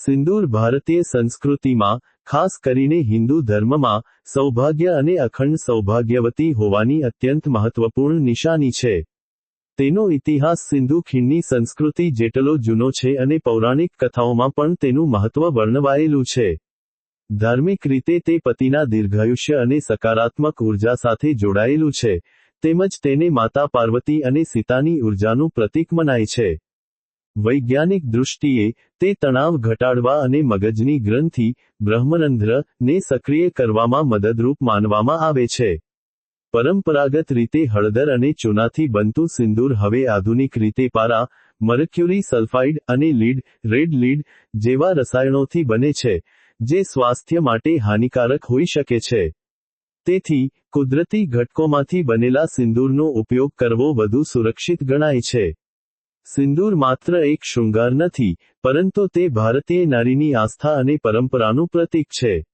સિંદૂર ભારતીય સંસ્કૃતિમાં, ખાસ કરીને હિન્દુ ધર્મમાં, સૌભાગ્ય અને અખંડ સૌભાગ્યવતી હોવાની અત્યંત મહત્વપૂર્ણ નિશાની છે. તેનો ઇતિહાસ સિંધુ ખીણની સંસ્કૃતિ જેટલો જૂનો છે અને પૌરાણિક કથાઓમાં પણ તેનું મહત્વ વર્ણવાયેલું છે. ધાર્મિક રીતે તે પતિના દીર્ઘાયુષ્ય અને સકારાત્મક ઉર્જા સાથે જોડાયેલું છે, તેમજ તેને માતા પાર્વતી અને સીતાની ઉર્જાનું પ્રતીક મનાય છે. વૈજ્ઞાનિક દૃષ્ટિએ, તે તણાવ ઘટાડવા અને મગજની ગ્રંથિ, બ્રહ્મરંધ્ર, ને સક્રિય કરવામાં મદદરૂપ માનવામાં આવે છે. પરંપરાગત રીતે હળદર અને ચૂનાથી બનતું સિંદૂર હવે આધુનિક રીતે પારા, મર્ક્યુરી સલ્ફાઇડ અને લીડ, રેડ લીડ, જેવા રસાયણોથી બને છે, જે સ્વાસ્થ્ય માટે હાનિકારક હોઈ શકે છે. તેથી, કુદરતી ઘટકોમાંથી બનેલા સિંદૂરનો ઉપયોગ કરવો વધુ સુરક્ષિત ગણાય છે. સિંદૂર માત્ર એક શૃંગાર નથી, પરંતુ તે ભારતીય નારીની આસ્થા અને પરંપરાનું પ્રતીક છે.